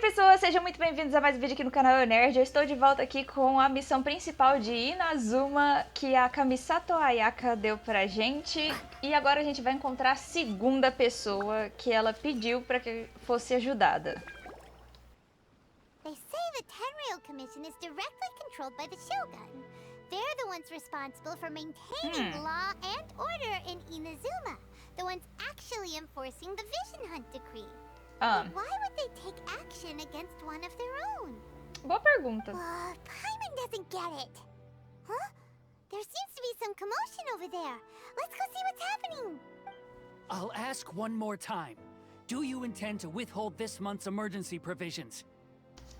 pessoas, sejam muito bem-vindos a mais um vídeo aqui no canal Nerd. Eu estou de volta aqui com a missão principal de Inazuma, que a Kamisato Ayaka deu pra gente. E agora a gente vai encontrar a segunda pessoa que ela pediu pra que fosse ajudada. They say the Tenryou Commission is directly controlled by the Shogun. They're the ones responsible for maintaining law and order in Inazuma. The ones actually enforcing the Vision Hunt Decree. But why would they take action against one of their own? Boa pergunta. Paimon doesn't get it. Huh? There seems to be some commotion over there. Let's go see what's happening. I'll ask one more time. Do you intend to withhold this month's emergency provisions?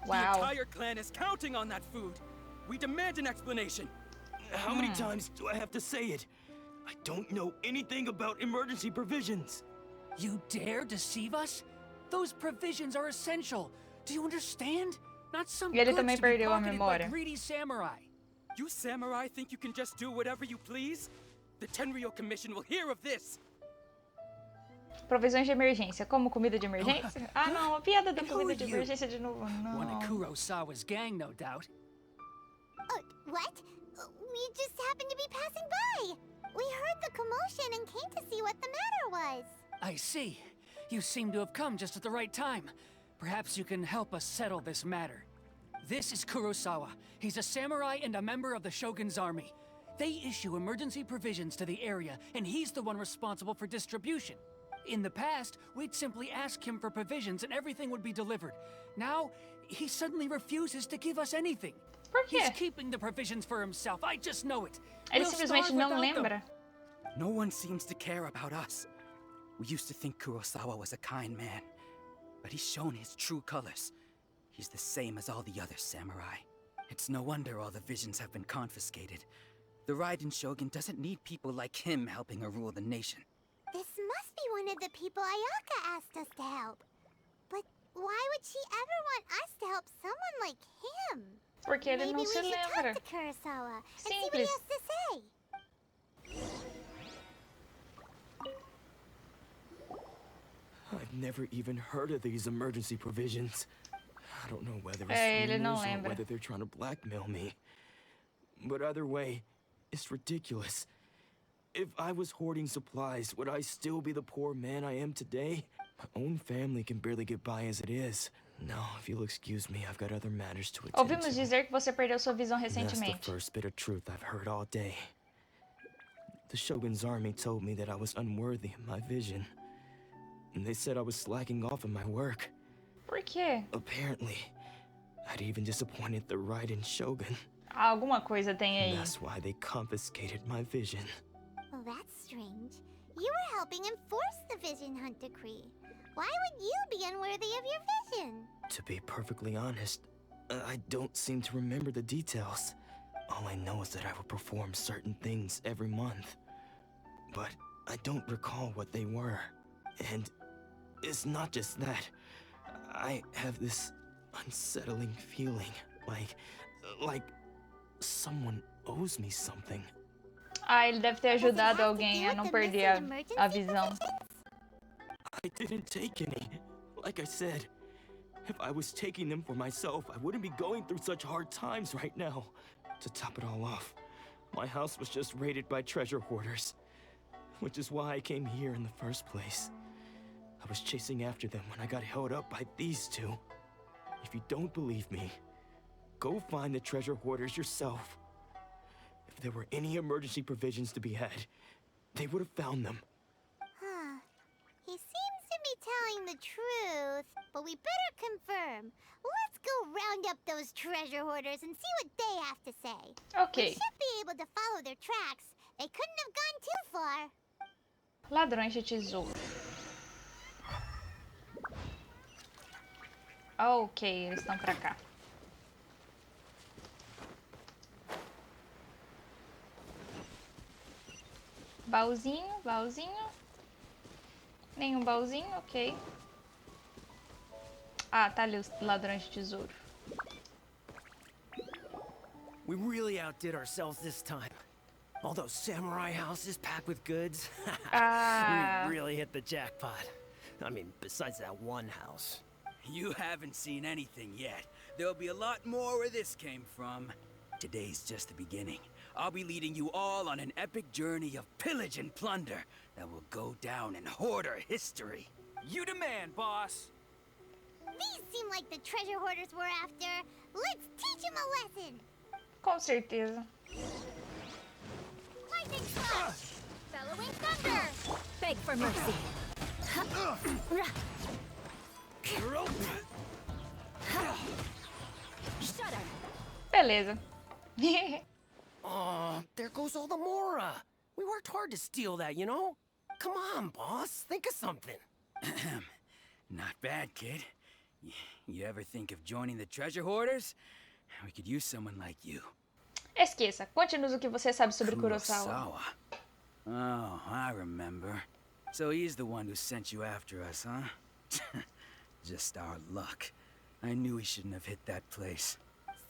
Wow. The entire clan is counting on that food. We demand an explanation. How many times do I have to say it? I don't know anything about emergency provisions. You dare deceive us? Those provisions are essential. Do you understand? Not some E ele goods também to be perdeu a pocketed by memória. greedy samurai. You samurai think you can just do whatever you please? The Tenryou Commission will hear of this. Provisões de emergência, como comida de emergência? Ah não, a piada da comida de emergência de novo, One of não. Kurosawa's gang, no doubt. What? We just happened to be passing by. We heard the commotion and came to see what the matter was. I see. You seem to have come just at the right time. Perhaps you can help us settle this matter. This is Kurosawa. He's a samurai and a member of the Shogun's army. They issue emergency provisions to the area, and he's the one responsible for distribution. In the past, we'd simply ask him for provisions and everything would be delivered. Now, he suddenly refuses to give us anything. Por quê? He's keeping the provisions for himself. I just know it. Ele We'll simplesmente starve não without them. lembra? No one seems to care about us. We used to think Kurosawa was a kind man, but he's shown his true colors. He's the same as all the other samurai. It's no wonder all the visions have been confiscated. The Raiden Shogun doesn't need people like him helping her rule the nation. This must be one of the people Ayaka asked us to help. But why would she ever want us to help someone like him? Porque ele Maybe não we se should lembra. talk to Kurosawa and see what he Simples. has to say. I've never even heard of these emergency provisions. I don't know whether it's ele não rumors or lembra. whether they're trying to blackmail me. But either way, it's ridiculous. If I was hoarding supplies, would I still be the poor man I am today? My own family can barely get by as it is. No, if you'll excuse me, I've got other matters to attend Ouvimos to. dizer que você perdeu sua visão That's the recentemente. first bit of truth I've heard all day. The Shogun's army told me that I was unworthy of my vision. And they said I was slacking off in my work. Por quê? Apparently, I'd even disappointed the Raiden Shogun. Alguma coisa tem And aí. that's why they confiscated my vision. Well, that's strange. You were helping enforce the Vision Hunt Decree. Why would you be unworthy of your vision? To be perfectly honest, I don't seem to remember the details. All I know is that I would perform certain things every month. But I don't recall what they were. And it's not just that. I have this unsettling feeling, like someone owes me something. Ah, ele deve ter Does it ajudado have to alguém do a with não the perder missing a emergency visão. provisions? I didn't take any. Like I said, if I was taking them for myself, I wouldn't be going through such hard times right now. To top it all off, my house was just raided by treasure hoarders, which is why I came here in the first place. I was chasing after them when I got held up by these two. If you don't believe me, go find the treasure hoarders yourself. If there were any emergency provisions to be had, they would have found them. Huh. He seems to be telling the truth, but we better confirm. Let's go round up those treasure hoarders and see what they have to say. We Ok. should be able to follow their tracks. They couldn't have gone too far. Ladrões de tesouro. Ok, eles estão pra cá. Baúzinho, baúzinho. Nenhum baúzinho, ok. Ah, tá ali os ladrões de tesouro. We really outdid ourselves this time. All those samurai houses packed with goods. Ah. We really hit the jackpot. I mean, besides that one house. You haven't seen anything yet. There'll be a lot more where this came from. Today's just the beginning. I'll be leading you all on an epic journey of pillage and plunder that will go down in hoarder history. You demand, boss. These seem like the treasure hoarders we're after. Let's teach them a lesson. Com certeza. Lightning slash. Bellowing thunder. Beg for mercy. Shudder. Beleza. Oh, there goes all the Mora. We worked hard to steal that, you know? Come on, boss. Think of something. Not bad, kid. You ever think of joining the treasure hoarders? We could use someone like you. Esqueça. Conte-nos o que você sabe sobre Kurosawa. Oh, I remember. So he's the one who sent you after us, huh? Just our luck. I knew we shouldn't have hit that place.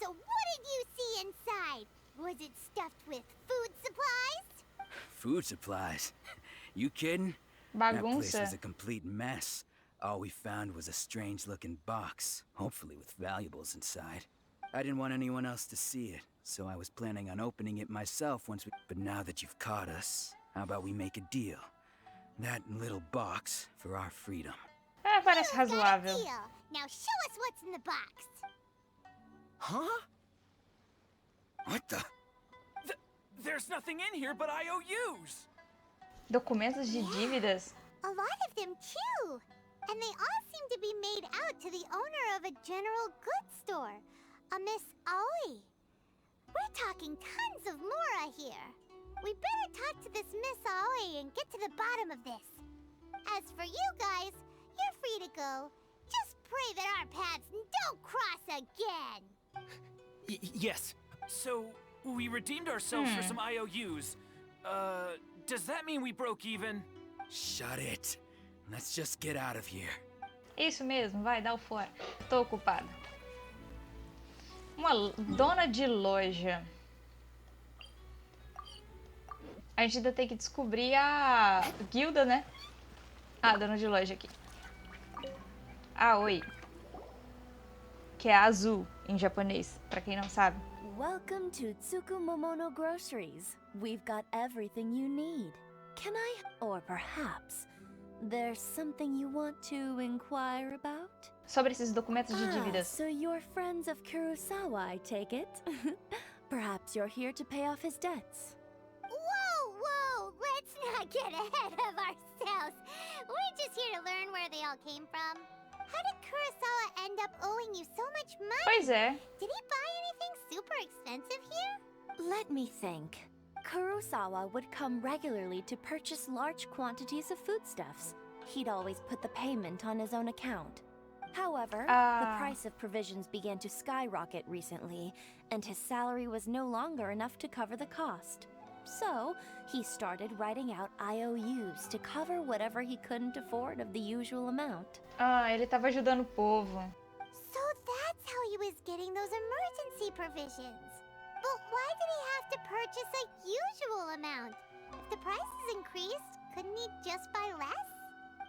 So what did you see inside? Was it stuffed with food supplies? Food supplies? You kidding? That place Bagunça. was a complete mess. All we found was a strange-looking box, hopefully with valuables inside. I didn't want anyone else to see it, so I was planning on opening it myself once we... But now that you've caught us, how about we make a deal? That little box for our freedom. Parece Got a razoável. deal. Now show us what's in the box. Huh? What the? There's nothing in here but IOUs. Documentos de dívidas. A lot of them too. And they all seem to be made out to the owner of a general goods store, a Miss Aoi. We're talking tons of Mora here. We better talk to this Miss Aoi and get to the bottom of this. As for you guys, you're free to go. Just pray that our paths don't cross again. Yes. So, we redeemed ourselves for some IOUs. Does that mean we broke even? Shut it. Let's just get out of here. Isso mesmo, vai, dá o fora. Tô ocupada. Uma dona de loja. A gente ainda tem que descobrir a guilda, né? Ah, dona de loja aqui. Ah, oi. Que é azul em japonês, pra quem não sabe. Welcome to Tsukumomono Groceries. We've got everything you need. Can I... Or perhaps... There's something you want to inquire about? Sobre esses documentos de dívidas. So you're friends of Kurosawa, I take it? Perhaps you're here to pay off his debts. Whoa! Let's not get ahead of ourselves. We're just here to learn where they all came from. How did Kurosawa end up owing you so much money? Pois é. Did he buy anything super expensive here? Let me think. Kurosawa would come regularly to purchase large quantities of foodstuffs. He'd always put the payment on his own account. However, the price of provisions began to skyrocket recently, and his salary was no longer enough to cover the cost. So, he started writing out IOUs to cover whatever he couldn't afford of the usual amount. Ah, ele tava ajudando o povo. So that's how he was getting those emergency provisions. But why did he have to purchase a usual amount? If the prices increased, couldn't he just buy less?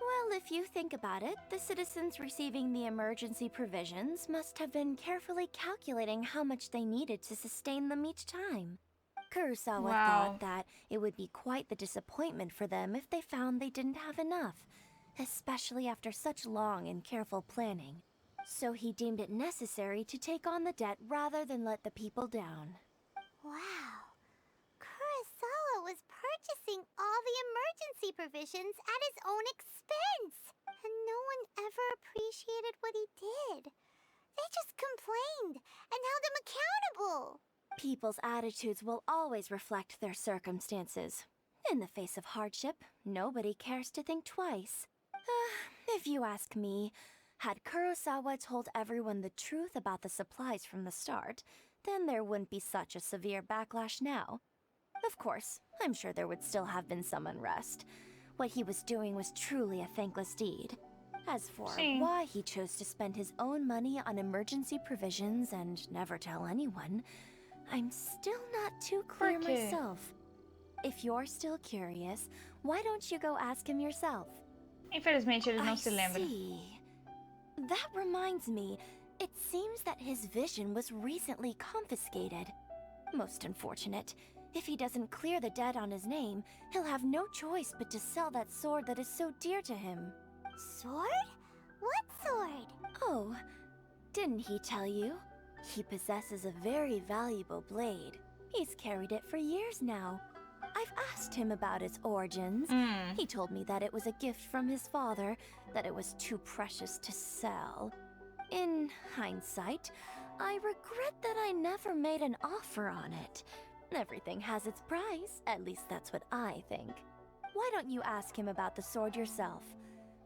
Well, if you think about it, the citizens receiving the emergency provisions must have been carefully calculating how much they needed to sustain them each time. Kurosawa thought that it would be quite the disappointment for them if they found they didn't have enough, especially after such long and careful planning. So he deemed it necessary to take on the debt rather than let the people down. Wow. Kurosawa was purchasing all the emergency provisions at his own expense. And no one ever appreciated what he did. They just complained and held him accountable. People's attitudes will always reflect their circumstances. In the face of hardship, nobody cares to think twice. If you ask me, had Kurosawa told everyone the truth about the supplies from the start, then there wouldn't be such a severe backlash now. Of course, I'm sure there would still have been some unrest. What he was doing was truly a thankless deed. As for why he chose to spend his own money on emergency provisions and never tell anyone, I'm still not too clear myself. If you're still curious, why don't you go ask him yourself? Infelizmente ele não se lembra. See. that reminds me. It seems that his vision was recently confiscated. Most unfortunate. If he doesn't clear the debt on his name, he'll have no choice but to sell that sword that is so dear to him. Sword? What sword? Oh, didn't he tell you? He possesses a very valuable blade. He's carried it for years now. I've asked him about its origins. He told me that it was a gift from his father, that it was too precious to sell. In hindsight, I regret that I never made an offer on it. Everything has its price, at least that's what I think. Why don't you ask him about the sword yourself?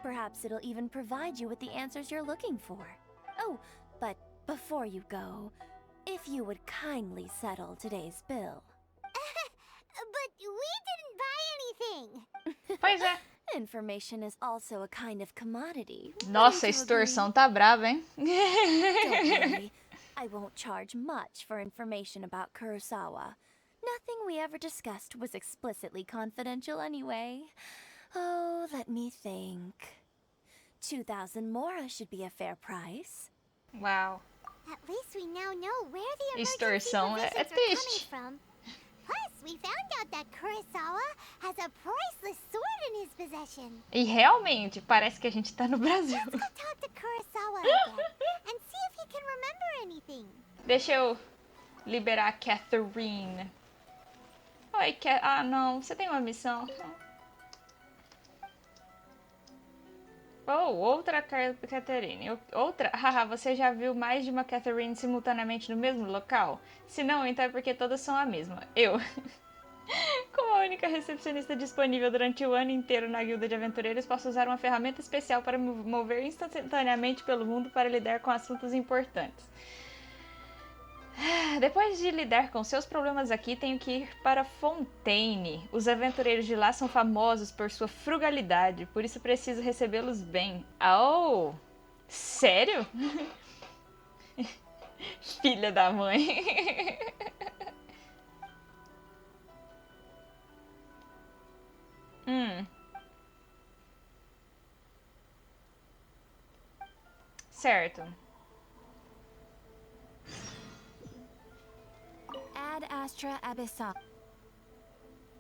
Perhaps it'll even provide you with the answers you're looking for. Oh, but before you go, if you would kindly settle today's bill. But we didn't buy anything. Pois é. Information is also a kind of commodity. Nossa, a Wouldn't you extorsão agree? tá brava, hein? Don't worry. I won't charge much for information about Kurosawa. Nothing we ever discussed was explicitly confidential anyway. Oh, let me think. 2,000 mora should be a fair price. Uau. At least we now know where the emergency Extorsão é provisions were triste. coming from. Plus, we found out that Kurosawa has a priceless sword in his possession. E realmente, parece que a gente tá no Brasil. Let's go talk to Kurosawa again and see if he can remember anything. Deixa eu liberar a Catherine. Oi, Ah, não. Você tem uma missão? Oh, outra Catherine. Outra? Haha, você já viu mais de uma Catherine simultaneamente no mesmo local? Se não, então é porque todas são a mesma. Eu. Como a única recepcionista disponível durante o ano inteiro na guilda de aventureiros, posso usar uma ferramenta especial para me mover instantaneamente pelo mundo para lidar com assuntos importantes. Depois de lidar com seus problemas aqui, tenho que ir para Fontaine. Os aventureiros de lá são famosos por sua frugalidade, por isso preciso recebê-los bem. Oh, sério? Filha da mãe. Certo. Ad Astra Abyssal.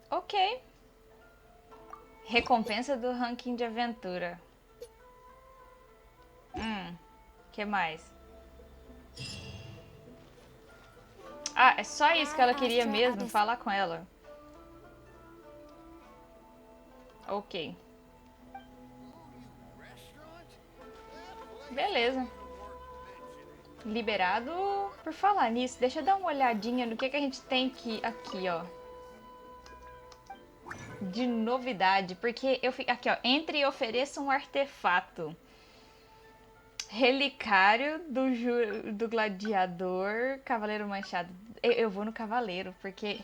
Ok. Recompensa do ranking de aventura. Que mais? Ah, é só isso que ela queria mesmo, falar com ela. Ok. Beleza. Liberado. Por falar nisso, deixa eu dar uma olhadinha no que a gente tem aqui, ó. De novidade, porque eu fico aqui, ó. Entre e ofereça um artefato. Relicário do gladiador, cavaleiro manchado. Eu vou no cavaleiro, porque...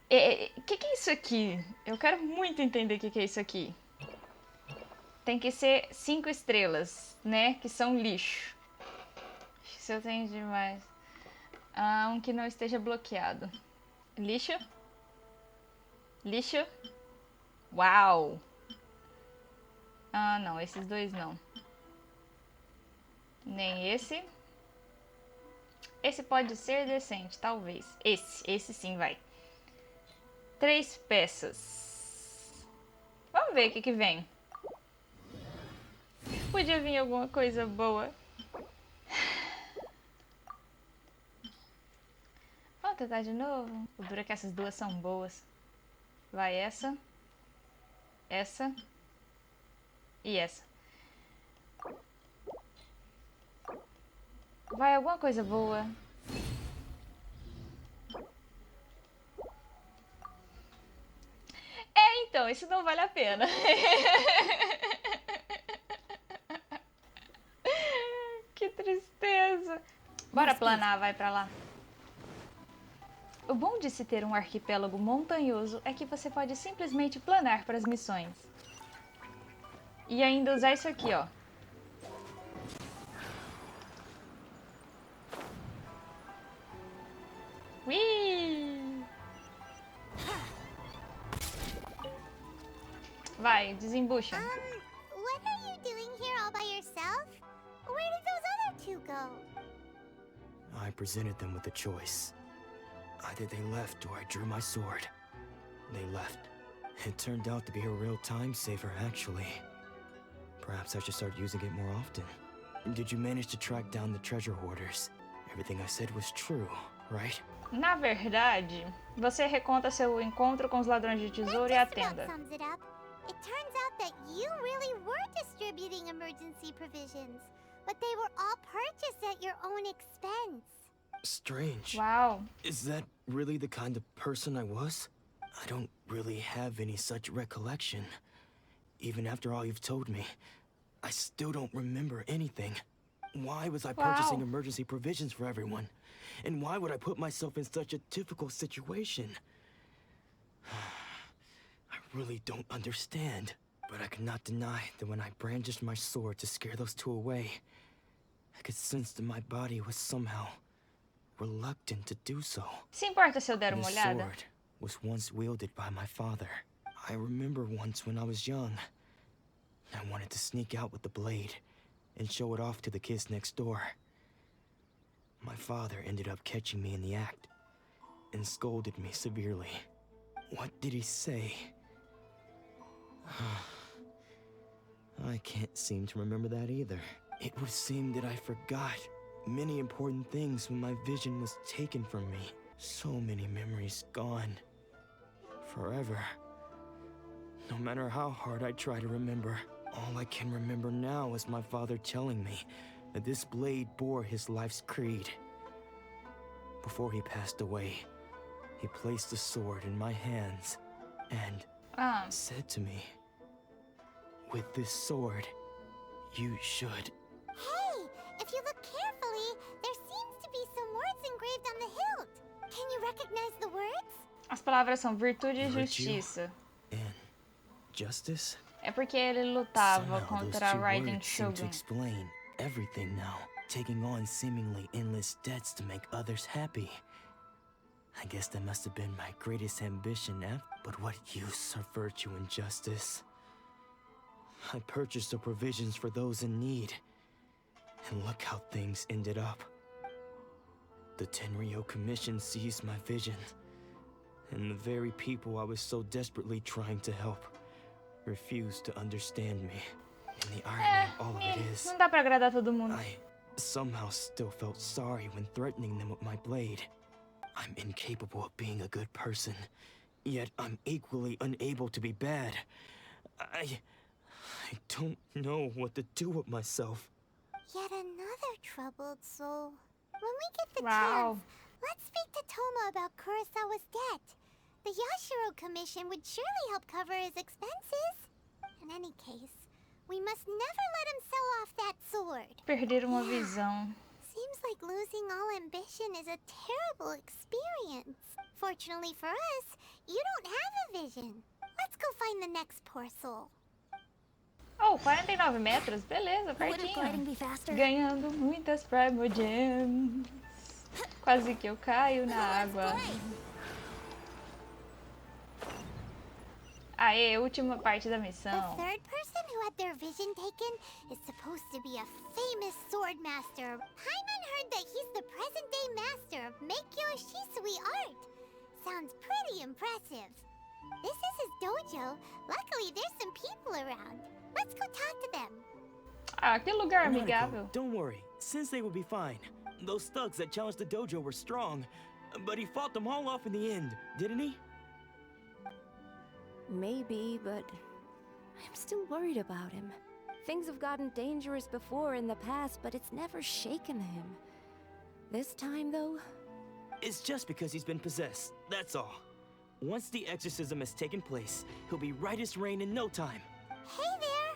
Que é isso aqui? Eu quero muito entender o que é isso aqui. Tem que ser 5 estrelas, né? Que são lixo. Se eu tenho demais. Um que não esteja bloqueado. Lixo. Lixo. Uau. Ah, não. Esses dois não. Nem esse. Esse pode ser decente, talvez. Esse sim vai. 3 peças. Vamos ver o que vem. Podia vir alguma coisa boa. Vamos tentar de novo. O duro é que essas duas são boas. Vai essa. Essa. E essa. Vai alguma coisa boa. Então, isso não vale a pena. Que tristeza. Bora planar, vai pra lá. O bom de se ter um arquipélago montanhoso é que você pode simplesmente planar para as missões. E ainda usar isso aqui, ó. Ui! Vai, desembucha. What are you doing here all by yourself? ago? I presented them with a choice. Either they left or I drew my sword. They left. It turned out to be a real time saver, actually. Perhaps I should start using it more often. Did you manage to track down the treasure hoarders? Everything I said was true, right? Na verdade, você reconta seu encontro com os ladrões de tesouro e a tenda. Sums it up. It turns out that you really were distributing emergency provisions, but they were all purchased at your own expense. Strange. Uau. Is that really the kind of person I was? I don't really have any such recollection. Even after all you've told me, I still don't remember anything. Why was I purchasing emergency provisions for everyone? And why would I put myself in such a difficult situation? I really don't understand. But I cannot deny that when I brandished my sword to scare those two away, I could sense that my body was somehow reluctant to do so. Se importa se eu der uma This olhada? sword was once wielded by my father. I remember once when I was young, I wanted to sneak out with the blade and show it off to the kids next door. My father ended up catching me in the act and scolded me severely. What did he say? I can't seem to remember that either. It would seem that I forgot many important things when my vision was taken from me. So many memories gone. Forever. No matter how hard I try to remember, all I can remember now is my father telling me that this blade bore his life's creed. Before he passed away, he placed the sword in my hands and said to me, "With this sword, you should..." Hey, if you look carefully, there seems to be some words engraved on the hilt. Can you recognize the words? As palavras são virtude e Virtue justiça. and justice? É porque ele lutava Somehow those contra a two Raiden words seem to Shogun. explain everything now, taking on seemingly endless debts to make others happy. I guess that must have been my greatest ambition, but what use are virtue and justice? I purchased the provisions for those in need, and look how things ended up. The Tenryo Commission seized my vision, and the very people I was so desperately trying to help refused to understand me. And the irony of all of it is, Não dá pra agradar todo mundo. I somehow still felt sorry when threatening them with my blade. I'm incapable of being a good person, yet I'm equally unable to be bad. I don't know what to do with myself. Yet another troubled soul. When we get the Wow. chance, let's speak to Toma about Kurosawa's debt. The Yashiro Commission would surely help cover his expenses. In any case, we must never let him sell off that sword. Perder uma visão. Seems like losing all ambition is a terrible experience. Fortunately for us, you don't have a vision. Let's go find the next poor soul. Oh, 49 metros? Beleza, Wouldn't gliding pertinho. be faster? Ganhando muitas Primogems. Quase que eu caio na água. Aê, última parte da The missão. third person who had their vision taken is supposed to be a famous sword master. Paimon heard that he's the present-day master of Meikyo Shisui art. Sounds pretty impressive. This is his dojo. Luckily, there's some people around. Let's go talk to them. Ah, que lugar Nanako, amigável. don't worry. Sensei will be fine. Those thugs that challenged the dojo were strong, but he fought them all off in the end, didn't he? Maybe, but I'm still worried about him. Things have gotten dangerous before in the past, but it's never shaken him. This time, though, It's just because he's been possessed, that's all. Once the exorcism has taken place, he'll be right as rain in no time. Hey there!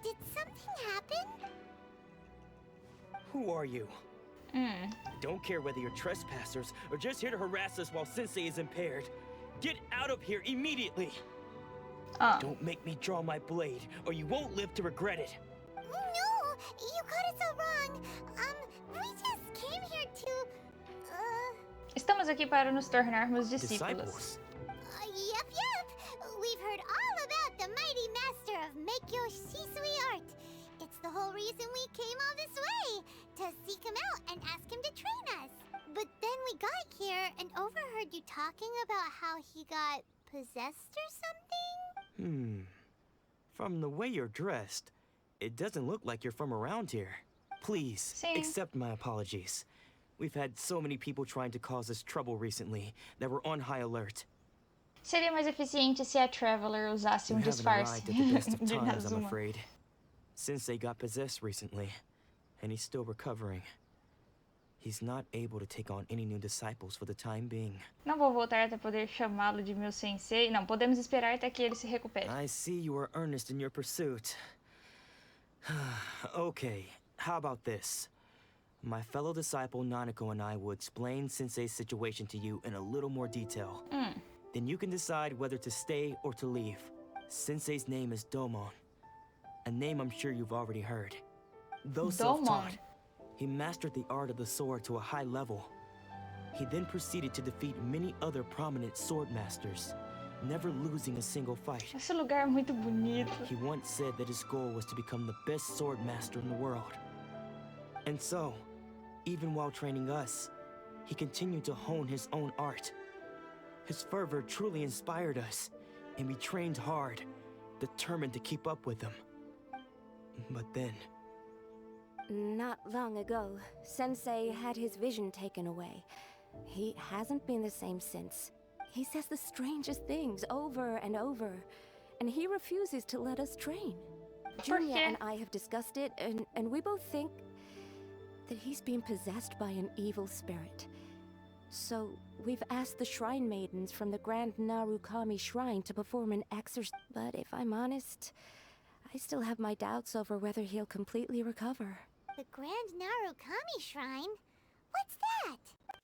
Did something happen? Who are you? I don't care whether you're trespassers or just here to harass us while Sensei is impaired. Get out of here immediately! Don't make me draw my blade, or you won't live to regret it. No! You got it so wrong. We just came here to... Estamos aqui para nos tornarmos discípulos. Yep. We've heard all about the mighty master of Meikyo Shisui art. It's the whole reason we came all this way, to seek him talking about how he got possessed or something? From the way you're dressed, it doesn't look like you're from around here. Please, Sim. accept my apologies. We've had so many people trying to cause us trouble recently that we're on high alert. Seria mais eficiente se a Traveler usasse You um haven't disfarce arrived at the best of de times, I'm Inazuma. afraid. Sensei got possessed recently, and he's still recovering. He's not able to take on any new disciples for the time being. Não vou voltar até poder chamá-lo de meu sensei. Não, podemos esperar até que ele se recupere. I see you are earnest in your pursuit. Okay, how about this? My fellow disciple Nanako and I will explain Sensei's situation to you in a little more detail. Then you can decide whether to stay or to leave. Sensei's name is Domon, a name I'm sure you've already heard. Though self-taught, Domon. he mastered the art of the sword to a high level. He then proceeded to defeat many other prominent sword masters, never losing a single fight. Esse lugar é muito bonito. He once said that his goal was to become the best sword master in the world. And so, even while training us, he continued to hone his own art. His fervor truly inspired us, and we trained hard, determined to keep up with him. But then, Not long ago, Sensei had his vision taken away. He hasn't been the same since. He says the strangest things over and over, and he refuses to let us train. Julia quê? and I have discussed it, and we both think that he's been possessed by an evil spirit. So, we've asked the shrine maidens from the Grand Narukami Shrine to perform an exorcism. But if I'm honest, I still have my doubts over whether he'll completely recover. The Grand Narukami Shrine? What's that?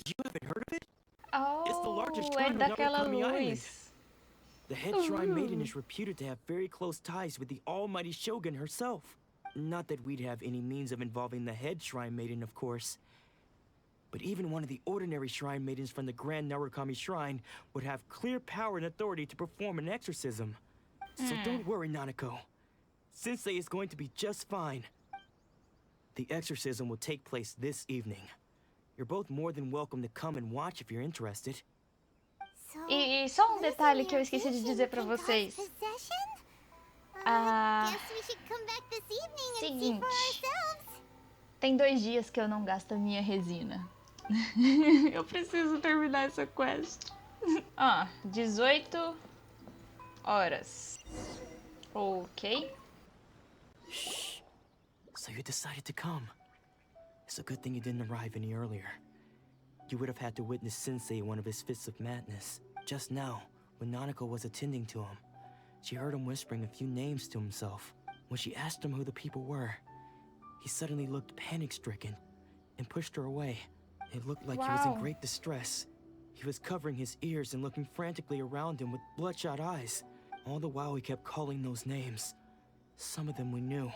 you haven't heard of it? Oh, It's the largest é shrine on daquela Narukami Island. luz. The head shrine maiden is reputed to have very close ties with the almighty Shogun herself. Not that we'd have any means of involving the head shrine maiden, of course. But even one of the ordinary shrine maidens from the Grand Narukami Shrine would have clear power and authority to perform an exorcism. So don't worry, Nanako. Sensei is going to be just fine. The exorcism will take place this evening. You're both more than welcome to come and watch if you're interested. So, E só um losing detalhe que eu your esqueci de vision dizer pra can cause vocês. possession? Ah, Guess we should come back this evening and see seguinte. for ourselves. Tem 2 dias que eu não gasto a minha resina. Eu preciso terminar essa quest. 18 horas. Ok. Shh. So you decided to come. It's a good thing you didn't arrive any earlier. You would have had to witness Sensei in one of his fits of madness. Just now, when Nanako was attending to him, she heard him whispering a few names to himself. When she asked him who the people were, he suddenly looked panic-stricken and pushed her away. It looked like he was in Wow. great distress. He was covering his ears and looking frantically around him with bloodshot eyes. All the while he kept calling those names. Some of them we knew,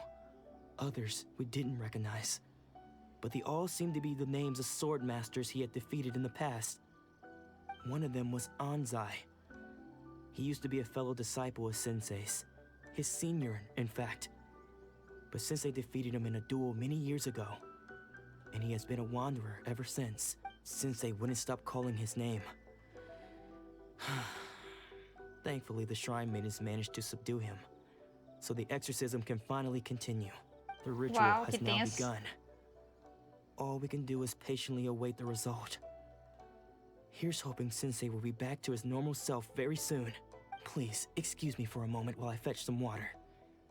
others we didn't recognize. But they all seemed to be the names of sword masters he had defeated in the past. One of them was Anzai. He used to be a fellow disciple of Sensei's, his senior, in fact. But Sensei defeated him in a duel many years ago, and he has been a wanderer ever since. Sensei wouldn't stop calling his name. Thankfully, the shrine maidens managed to subdue him, so the exorcism can finally continue. The ritual Wow, has que now tenso. begun. All we can do is patiently await the result. Here's hoping Sensei will be back to his normal self very soon. Please, excuse me for a moment while I fetch some water.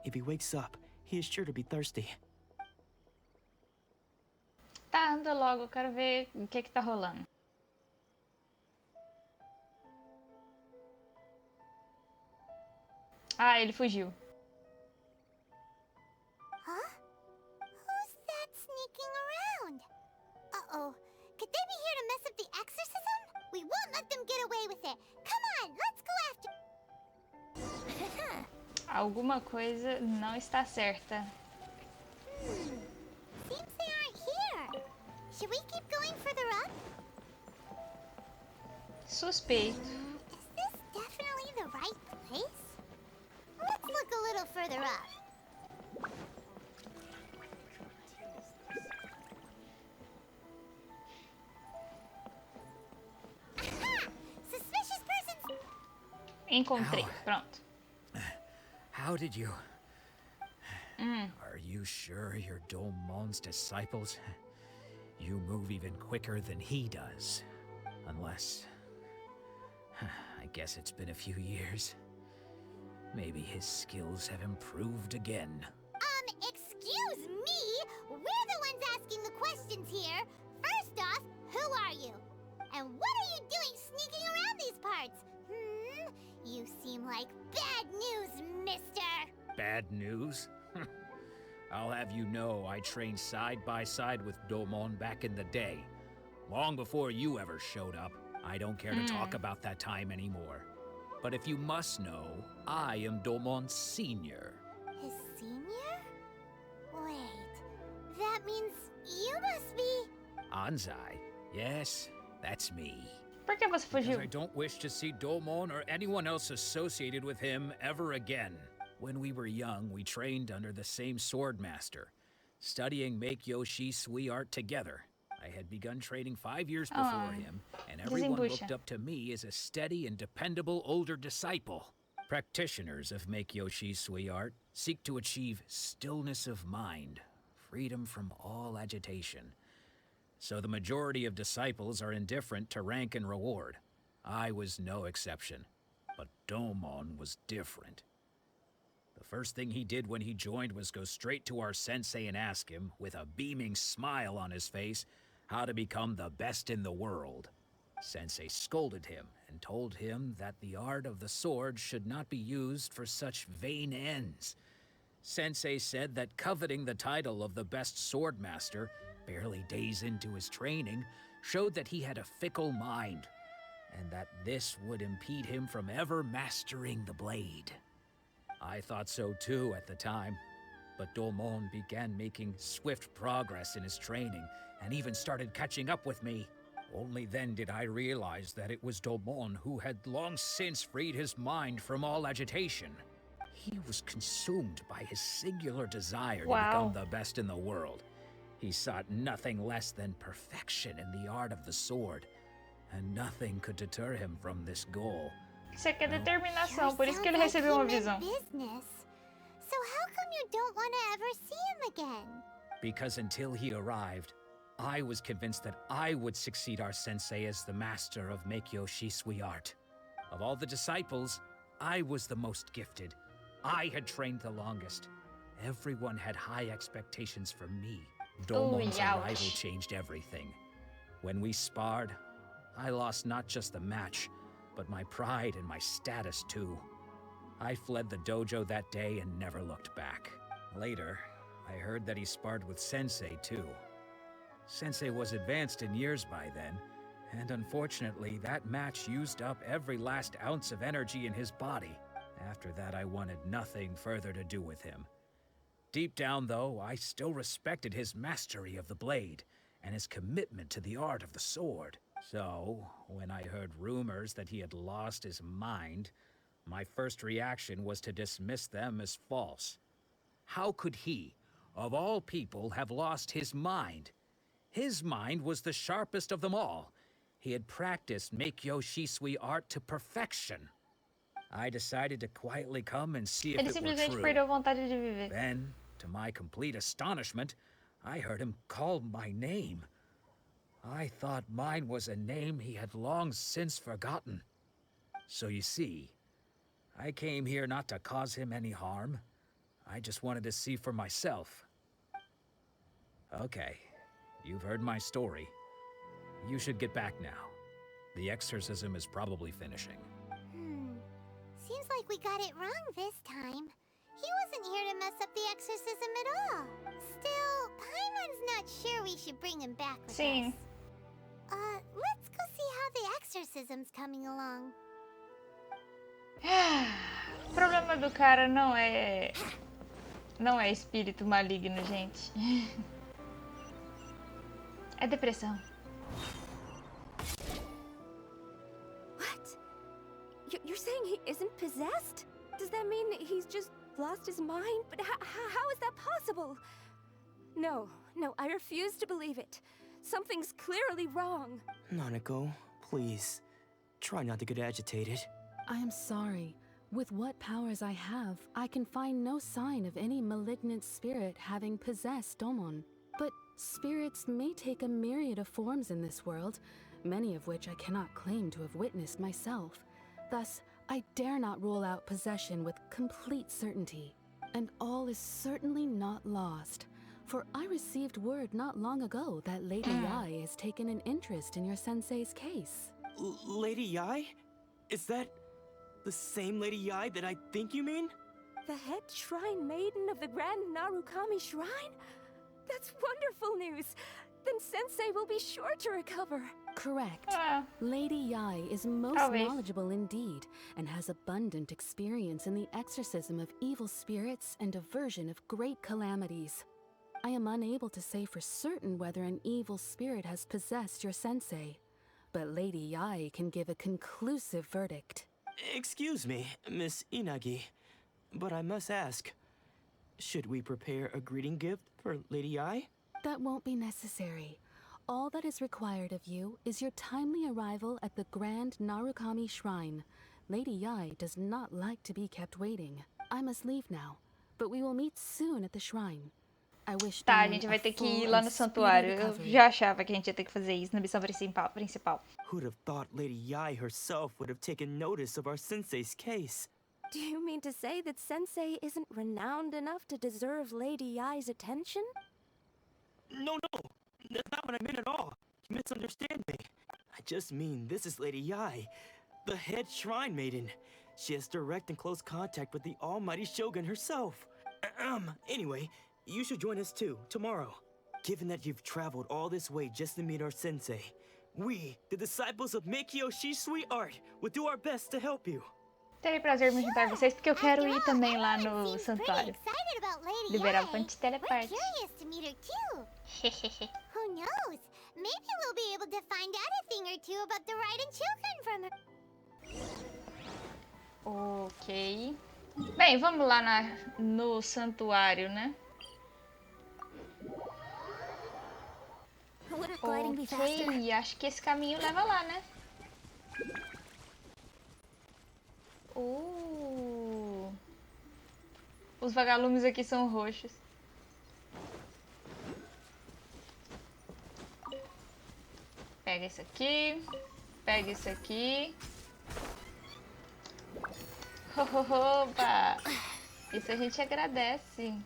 If he wakes up, he is sure to be thirsty. Tá, anda logo, eu quero ver o que tá rolando. Ah, ele fugiu. Huh? Who's that sneaking around? Uh-oh. Could they be here to mess up the exorcism? We won't let them get away with it. Come on, let's go after... Alguma coisa não está certa. Seems they aren't here. Should we keep going further up? Suspeito. Is this definitely the right place? Let's look a little further up. Aha! Encontrei, pronto. How did you... Are you sure you're Domon's disciples? You move even quicker than he does. Unless... I guess it's been a few years. Maybe his skills have improved again. Excuse me? We're the ones asking the questions here. First off, who are you? And what are you doing sneaking around these parts? You seem like bad news, mister. Bad news? I'll have you know I trained side by side with Domon back in the day. Long before you ever showed up. I don't care to talk about that time anymore. But if you must know, I am Domon's senior. His senior? Wait, that means you must be... Anzai? Yes, that's me. Por que você Because fugiu? I don't wish to see Domon or anyone else associated with him ever again. When we were young, we trained under the same sword master, studying MiHoYo Sui art together. I had begun training 5 years before him, and everyone looked up to me as a steady and dependable older disciple. Practitioners of MiHoYo Sui art seek to achieve stillness of mind, freedom from all agitation. So the majority of disciples are indifferent to rank and reward. I was no exception, but Domon was different. The first thing he did when he joined was go straight to our sensei and ask him, with a beaming smile on his face, how to become the best in the world. Sensei scolded him and told him that the art of the sword should not be used for such vain ends. Sensei said that coveting the title of the best sword master, barely days into his training, showed that he had a fickle mind, and that this would impede him from ever mastering the blade. I thought so too at the time, but Domon began making swift progress in his training, and even started catching up with me. Only then did I realize that it was Domon who had long since freed his mind from all agitation. He was consumed by his singular desire to become the best in the world. He sought nothing less than perfection in the art of the sword, and nothing could deter him from this goal. Isso aqui é determinação, Sure por isso que ele sounds like recebeu uma he meant visão. business. So how come you don't want to ever see him again? Because until he arrived, I was convinced that I would succeed our sensei as the master of MiHoYo Sui art. Of all the disciples, I was the most gifted. I had trained the longest. Everyone had high expectations from me. Domon's arrival changed everything. When we sparred, I lost not just the match, but my pride and my status too. I fled the dojo that day and never looked back. Later, I heard that he sparred with Sensei too. Sensei was advanced in years by then, and unfortunately that match used up every last ounce of energy in his body. After that, I wanted nothing further to do with him. Deep down, though, I still respected his mastery of the blade and his commitment to the art of the sword. So, when I heard rumors that he had lost his mind, my first reaction was to dismiss them as false. How could he, of all people, have lost his mind? His mind was the sharpest of them all. He had practiced MiHoYo Sui art to perfection. I decided to quietly come and see if Ele it were simplesmente true. perdeu a vontade de viver. Then, to my complete astonishment, I heard him call my name. I thought mine was a name he had long since forgotten. So you see, I came here not to cause him any harm. I just wanted to see for myself. Okay, you've heard my story. You should get back now. The exorcism is probably finishing. Seems like we got it wrong this time. He wasn't here to mess up the exorcism at all. Still, Paimon's not sure we should bring him back with Sim. us. Let's go see how the exorcism's coming along. O problema do cara não é espírito maligno, gente. É depressão. What? You're saying he isn't possessed? Does that mean he's just lost his mind? But how is that possible? No, I refuse to believe it. Something's clearly wrong. Nanako, please. Try not to get agitated. I am sorry. With what powers I have, I can find no sign of any malignant spirit having possessed Domon. But spirits may take a myriad of forms in this world, many of which I cannot claim to have witnessed myself. Thus, I dare not rule out possession with complete certainty. And all is certainly not lost, for I received word not long ago that Lady Yai has taken an interest in your sensei's case. Lady Yai? Is that the same Lady Yai that I think you mean? The head shrine maiden of the Grand Narukami Shrine? That's wonderful news! Then Sensei will be sure to recover. Correct. Lady Yai is most knowledgeable indeed, and has abundant experience in the exorcism of evil spirits and aversion of great calamities. I am unable to say for certain whether an evil spirit has possessed your sensei, but Lady Yai can give a conclusive verdict. Excuse me, Miss Inagi, but I must ask, should we prepare a greeting gift for Lady Yai? That won't be necessary. All that is required of you is your timely arrival at the Grand Narukami Shrine. Lady Yai does not like to be kept waiting. I must leave now, but we will meet soon at the shrine. I wish Tá, a Dawn gente a vai ter que full ir lá and no speedy santuário. Eu recovery. já achava que a gente ia ter que fazer isso na missão principal. Who'd have thought Lady Yai herself would have taken notice of our sensei's case? Do you mean to say that Sensei isn't renowned enough to deserve Lady Yai's attention? No, that's not what I meant at all. You misunderstand me. I just mean this is Lady Yai, the head shrine maiden. She has direct and close contact with the almighty Shogun herself. Anyway, you should join us too, tomorrow. Given that you've traveled all this way just to meet our sensei, we, the disciples of MiHoYo Sweetheart, will do our best to help you. Terei prazer em me juntar a vocês, porque eu quero ir também lá no santuário. Liberar o ponto de teleparte. Who knows? Maybe we'll be able to find out a thing or two about the Raiden children from her. Ok. Bem, vamos lá no santuário, né? Ok, acho que esse caminho leva lá, né? Os vagalumes aqui são roxos. Pega isso aqui. Pega isso aqui. Opa! Isso a gente agradece.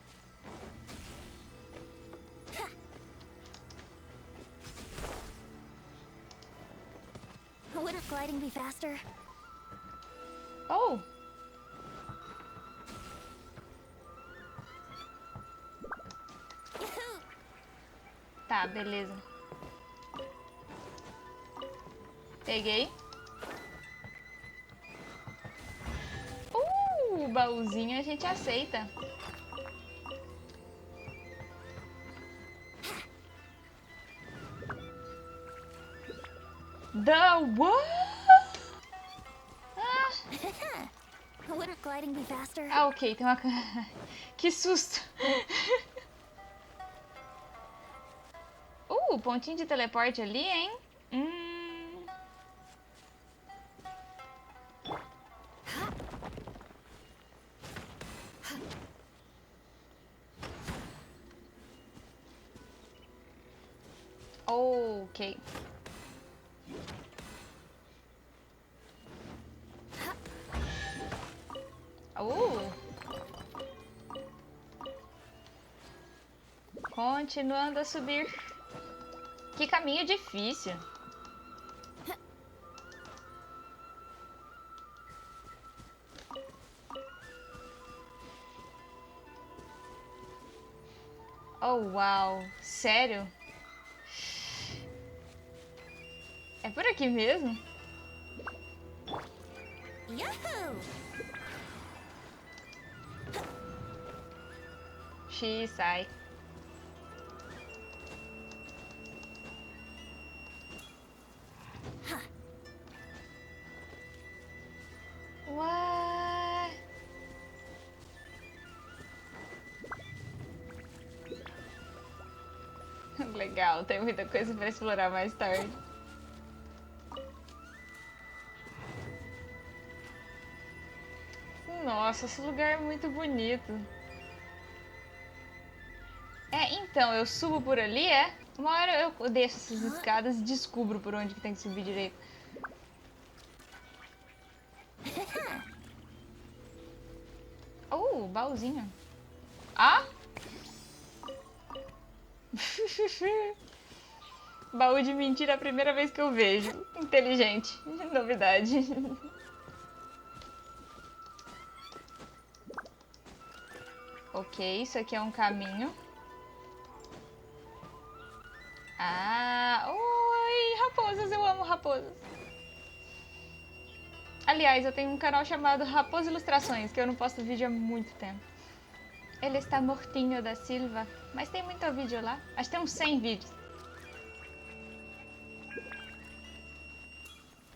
Would gliding be faster? Oh! Tá, beleza. Peguei. O baúzinho a gente aceita. The what? Would gliding be faster? Ah, ok, tem uma... Que susto! Pontinho de teleporte ali, hein? Ok. Continuando a subir. Que caminho difícil. Oh, uau. Sério? É por aqui mesmo? Yahoo! X, sai. What? Legal, tem muita coisa para explorar mais tarde. Nossa, esse lugar é muito bonito. Então, eu subo por ali, Uma hora eu desço essas escadas e descubro por onde que tem que subir direito. Baúzinho. Baú de mentira é a primeira vez que eu vejo. Inteligente. Novidade. Ok, isso aqui é um caminho. Oi, raposas, eu amo raposas. Aliás, eu tenho um canal chamado Raposa Ilustrações, que eu não posto vídeo há muito tempo. Ele está mortinho da Silva, mas tem muito vídeo lá. Acho que tem uns 100 vídeos.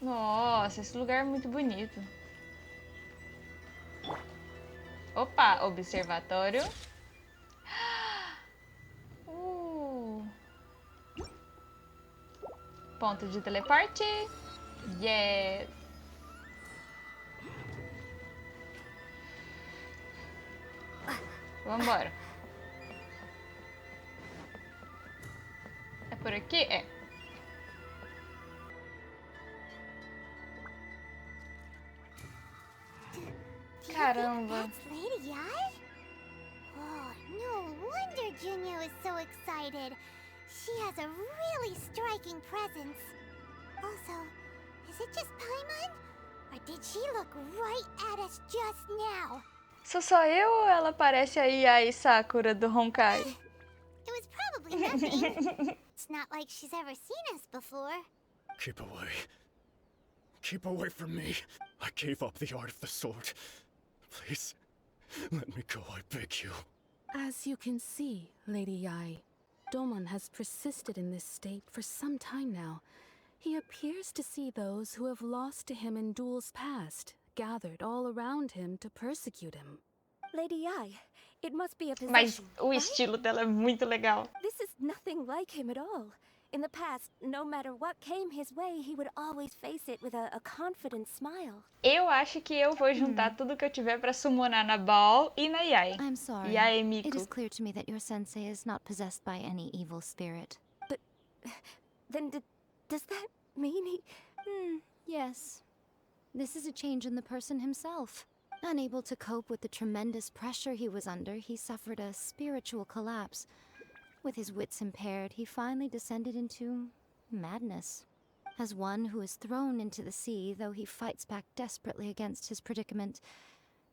Nossa, esse lugar é muito bonito. Opa, observatório. Ponto de teleporte. Yes. Vambora. É por aqui? É. Caramba. That's Lady Ai? Oh, no wonder Junyo is so excited. She has a really striking presence. Also, is it just Paimon? Or did she look right at us just now? Sou só eu ou ela parece a Ai Sakura do Honkai? It was probably nothing. It's not like she's ever seen us before. Keep away. Keep away from me. I gave up the art of the sword. Please, let me go, I beg you. As you can see, Lady Yai, Domon has persisted in this state for some time now. He appears to see those who have lost to him in duels past, gathered all around him to persecute him. Lady Ai, it must be a possession. Mas o estilo dela é muito legal. This is nothing like him at all. In the past, no matter what came his way, he would always face it with a confident smile. Eu acho que eu vou juntar tudo que eu tiver pra summonar na Ball e na Yai. I'm sorry. Yai e It Miku. is clear to me that your sensei is not possessed by any evil spirit. But then does that mean he... Yes. This is a change in the person himself. Unable to cope with the tremendous pressure he was under, he suffered a spiritual collapse. With his wits impaired, he finally descended into madness. As one who is thrown into the sea, though he fights back desperately against his predicament,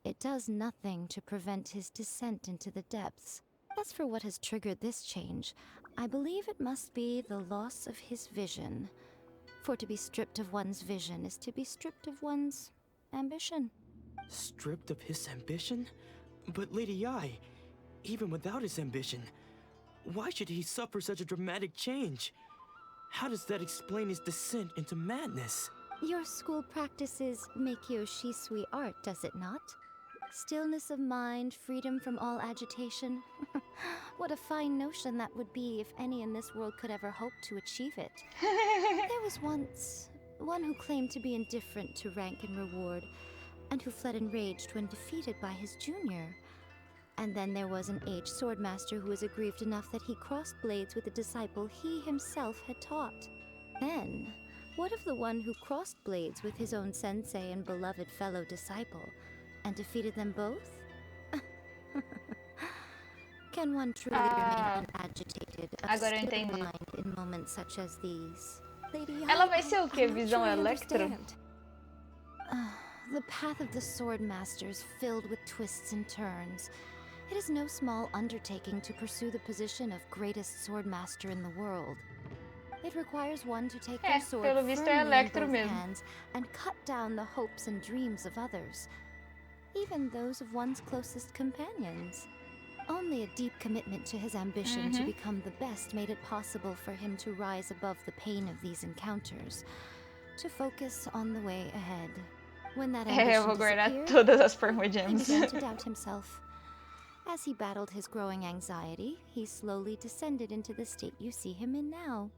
it does nothing to prevent his descent into the depths. As for what has triggered this change, I believe it must be the loss of his vision. For to be stripped of one's vision is to be stripped of one's ambition. Stripped of his ambition? But Lady Ai, even without his ambition, why should he suffer such a dramatic change? How does that explain his descent into madness? Your school practices Meikyo Shisui art, does it not? Stillness of mind, freedom from all agitation. What a fine notion that would be if any in this world could ever hope to achieve it. There was once one who claimed to be indifferent to rank and reward, and who fled enraged when defeated by his junior. And then there was an aged swordmaster who was aggrieved enough that he crossed blades with a disciple he himself had taught. Then, what of the one who crossed blades with his own sensei and beloved fellow disciple, and defeated them both? Can one truly remain unagitated of Agora eu still entendi. mind in moments such as these? Lady Ela Ai, vai ser o quê? I'm not Visão sure I Electro? understand. The path of the swordmaster is filled with twists and turns. It is no small undertaking to pursue the position of greatest swordmaster in the world. It requires one to take their sword pelo visto é firmly in Electro both mesmo. hands and cut down the hopes and dreams of others, even those of one's closest companions. Only a deep commitment to his ambition to become the best made it possible for him to rise above the pain of these encounters, to focus on the way ahead. When that Eu ambition vou guardar disappeared, todas as Perma he Gems. began to doubt himself. As he battled his growing anxiety, he slowly descended into the state you see him in now.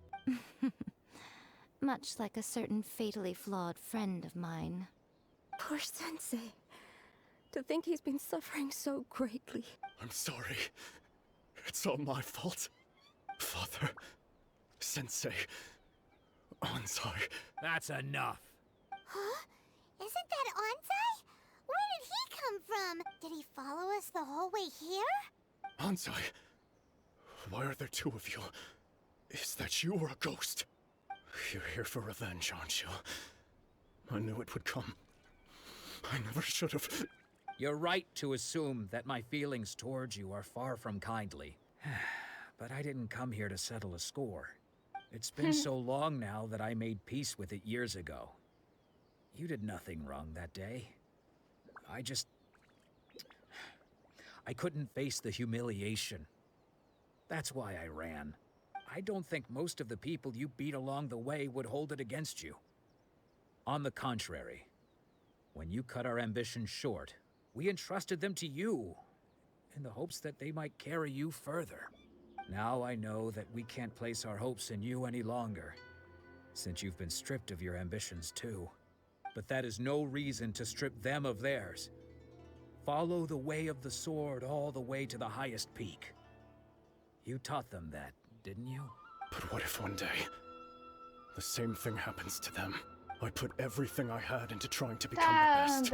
Much like a certain fatally flawed friend of mine. Poor sensei. To think he's been suffering so greatly. I'm sorry. It's all my fault. Father, Sensei, Ansai. That's enough. Huh? Isn't that Ansai? Where did he come from? Did he follow us the whole way here? Ansai, why are there two of you? Is that you or a ghost? You're here for revenge, aren't you? I knew it would come. I never should have. You're right to assume that my feelings towards you are far from kindly. But I didn't come here to settle a score. It's been so long now that I made peace with it years ago. You did nothing wrong that day. I couldn't face the humiliation. That's why I ran. I don't think most of the people you beat along the way would hold it against you. On the contrary, when you cut our ambitions short, we entrusted them to you, in the hopes that they might carry you further. Now I know that we can't place our hopes in you any longer, since you've been stripped of your ambitions too. But that is no reason to strip them of theirs. Follow the way of the sword all the way to the highest peak. You taught them that, didn't you? But what if one day, the same thing happens to them? I put everything I had into trying to become the best.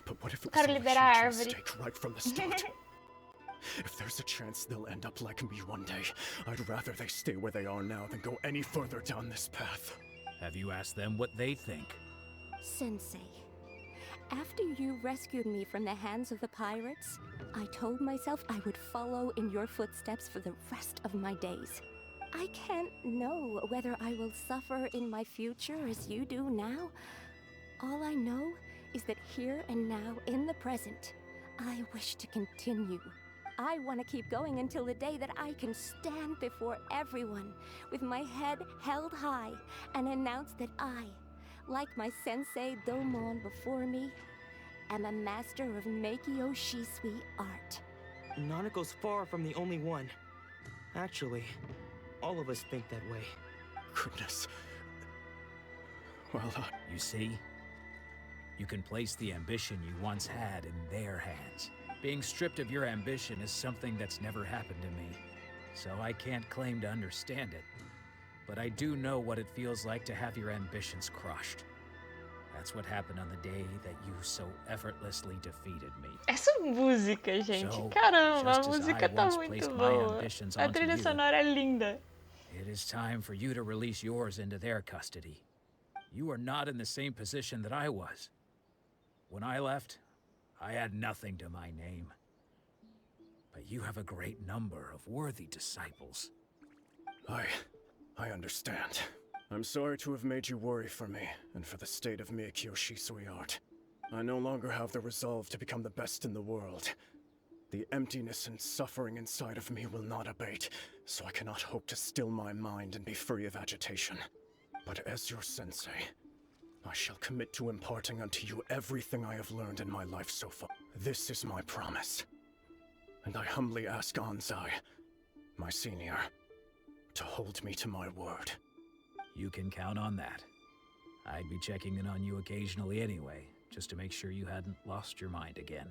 But what if it was a huge mistake right from the start? If there's a chance they'll end up like me one day, I'd rather they stay where they are now than go any further down this path. Have you asked them what they think? Sensei, after you rescued me from the hands of the pirates, I told myself I would follow in your footsteps for the rest of my days. I can't know whether I will suffer in my future as you do now. All I know is that here and now, in the present, I wish to continue. I want to keep going until the day that I can stand before everyone with my head held high and announce that I, like my sensei Domon before me, am a master of MiHoYo Shisui art. Nanako's far from the only one. Actually, all of us think that way. Goodness. Well, You see? You can place the ambition you once had in their hands. Being stripped of your ambition is something that's never happened to me, so I can't claim to understand it. But I do know what it feels like to have your ambitions crushed. That's what happened on the day that you so effortlessly defeated me. Essa música, gente. Caramba, a música tá muito boa. A trilha sonora é linda. It is time for you to release yours into their custody. You are not in the same position that I was. When I left, I had nothing to my name. But you have a great number of worthy disciples. I understand. I'm sorry to have made you worry for me, and for the state of MiHoYo Shisui art. I no longer have the resolve to become the best in the world. The emptiness and suffering inside of me will not abate, so I cannot hope to still my mind and be free of agitation. But as your sensei, I shall commit to imparting unto you everything I have learned in my life so far. This is my promise. And I humbly ask Ansai, my senior, to hold me to my word. You can count on that. I'd be checking in on you occasionally anyway, just to make sure you hadn't lost your mind again.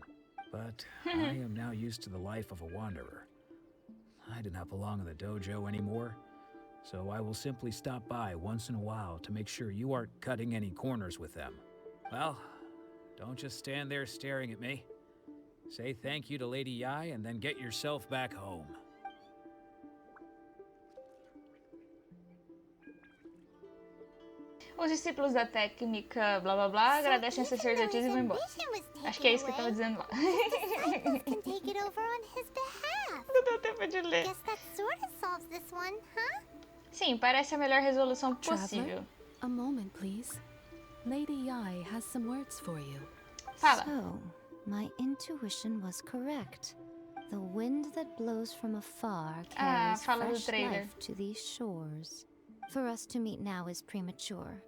But I am now used to the life of a wanderer. I do not belong in the dojo anymore, so I will simply stop by once in a while to make sure you aren't cutting any corners with them. Well, don't just stand there staring at me. Say thank you to Lady Yai and then get yourself back home. Os discípulos da técnica blá blá blá agradecem a sacerdotisa e vão embora. Acho que é isso que eu tava dizendo lá. Can take it over on his behalf. Não deu tempo de ler. Guess that sort of solves this one, huh? Sim, parece a melhor resolução possível. Traveler, a moment, please. Lady Yai has some words for you. Fala. So, my intuition was correct. The wind that blows from afar carries fala do fresh trailer. life to these shores. For us to meet now is premature.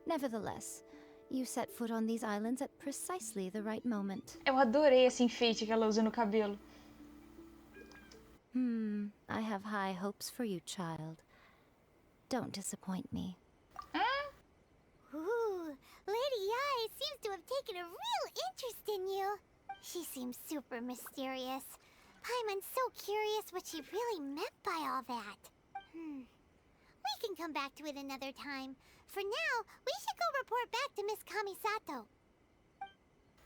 Nevertheless, you set foot on these islands at precisely the right moment. Eu adorei esse enfeite que ela usa no cabelo. I have high hopes for you, child. Don't disappoint me. Ooh, Lady Yai seems to have I've taken a real interest in you. She seems super mysterious. Paimon's so curious what she really meant by all that. We can come back to it another time. For now, we should go report back to Miss Kamisato.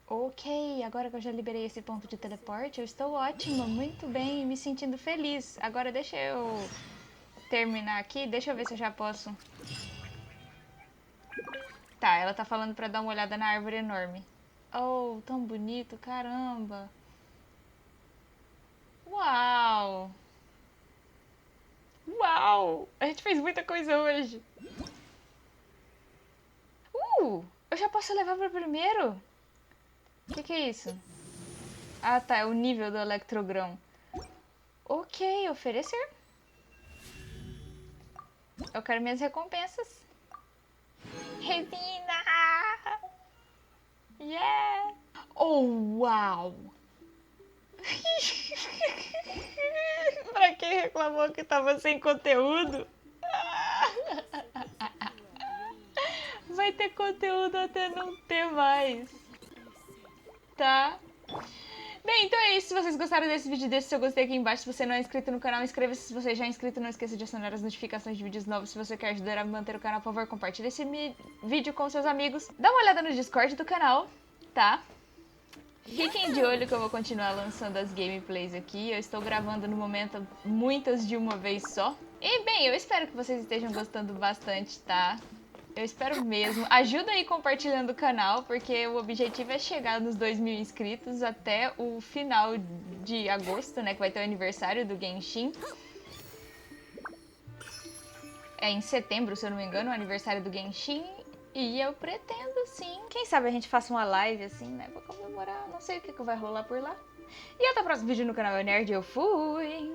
Ok, agora que eu já liberei esse ponto de teleporte, eu estou ótima, muito bem, me sentindo feliz. Agora deixa eu terminar aqui, deixa eu ver se eu já posso. Tá, ela tá falando pra dar uma olhada na árvore enorme. Oh, tão bonito, caramba. Uau! Uau! A gente fez muita coisa hoje. Eu já posso levar pro primeiro? O que é isso? Ah, tá, é o nível do electrogrão. Ok, oferecer. Eu quero minhas recompensas. Resina! Yeah! Oh, uau! Pra quem reclamou que tava sem conteúdo, vai ter conteúdo até não ter mais, tá? Bem, então é isso. Se vocês gostaram desse vídeo, deixe seu gostei aqui embaixo. Se você não é inscrito no canal, inscreva-se. Se você já é inscrito, não esqueça de acionar as notificações de vídeos novos. Se você quer ajudar a manter o canal, por favor, compartilhe esse vídeo com seus amigos. Dá uma olhada no Discord do canal, tá? Fiquem de olho que eu vou continuar lançando as gameplays aqui. Eu estou gravando no momento muitas de uma vez só. E bem, eu espero que vocês estejam gostando bastante, tá? Eu espero mesmo. Ajuda aí compartilhando o canal, porque o objetivo é chegar nos 2.000 inscritos até o final de agosto, né? Que vai ter o aniversário do Genshin. É em setembro, se eu não me engano, o aniversário do Genshin. E eu pretendo, sim. Quem sabe a gente faça uma live assim, né? Pra comemorar. Não sei o que vai rolar por lá. E até o próximo vídeo no canal Nerd. Eu fui!